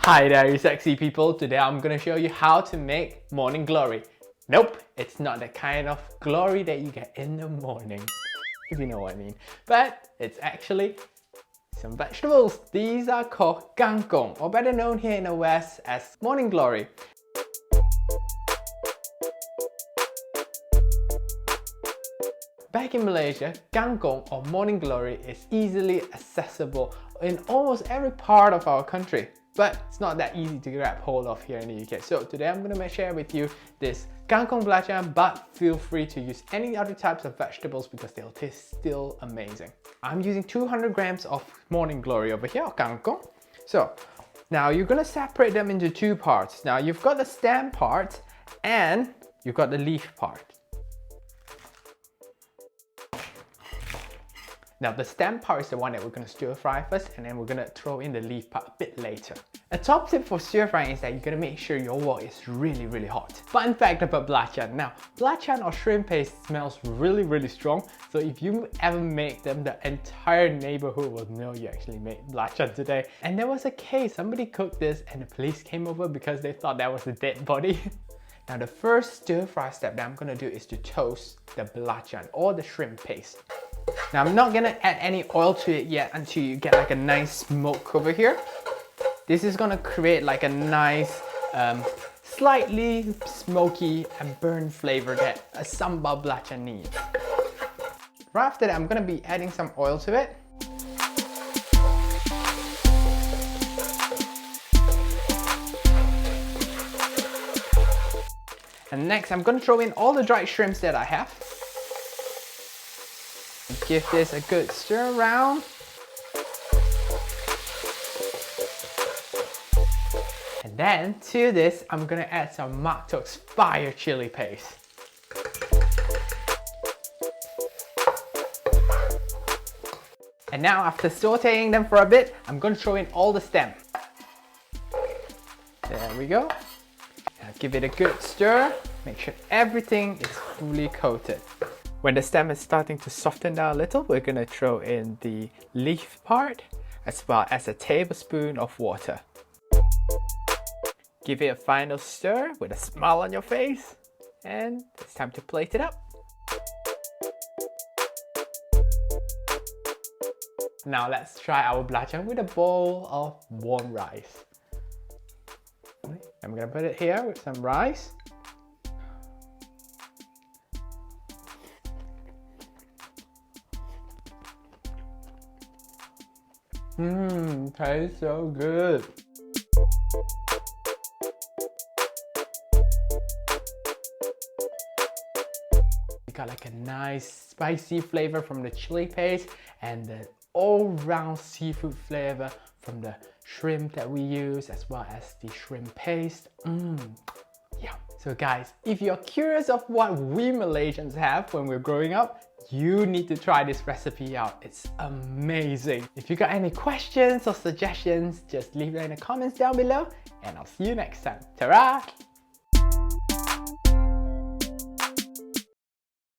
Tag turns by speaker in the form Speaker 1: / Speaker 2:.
Speaker 1: Hi there, you sexy people. Today I'm gonna show you how to make morning glory. Nope, it's not the kind of glory that you get in the morning, if you know what I mean. But it's actually some vegetables. These are called kangkung, or better known here in the West as morning glory. Back in Malaysia, kangkung or morning glory is easily accessible in almost every part of our country. But it's not that easy to grab hold of here in the UK. So today I'm going to share with you this Kangkung Belacan, but feel free to use any other types of vegetables because they'll taste still amazing. I'm using 200 grams of morning glory over here, or kangkung. So now you're going to separate them into two parts. Now you've got the stem part and you've got the leaf part. Now the stem part is the one that we're going to stir fry first, and then we're going to throw in the leaf part a bit later. A top tip for stir frying is that you're going to make sure your wok is really hot. Fun fact about belacan. Now belacan or shrimp paste smells really strong, so if you ever make them, the entire neighborhood will know you actually made belacan today. And there was a case, somebody cooked this and the police came over because they thought that was a dead body. Now the first stir fry step that I'm going to do is to toast the belacan or the shrimp paste. Now I'm not gonna add any oil to it yet until you get like a nice smoke over here. This is gonna create like a nice, slightly smoky and burnt flavor that a sambal belacan needs. Right after that, I'm gonna be adding some oil to it. And next, I'm gonna throw in all the dried shrimps that I have. Give this a good stir around. And then to this, I'm gonna add some Mak Tok's fire chili paste. And now after sauteing them for a bit, I'm gonna throw in all the stem. There we go. Now give it a good stir. Make sure everything is fully coated. When the stem is starting to soften down a little, we're going to throw in the leaf part as well as a tablespoon of water. Give it a final stir with a smile on your face, and it's time to plate it up. Now let's try our belacan with a bowl of warm rice. I'm going to put it here with some rice. Tastes so good. We got like a nice spicy flavor from the chili paste and the all-round seafood flavor from the shrimp that we use, as well as the shrimp paste. Yeah. So guys, if you're curious of what we Malaysians have when we're growing up, you need to try this recipe out. It's amazing. If you got any questions or suggestions, just leave them in the comments down below, and I'll see you next time. Ta-ra!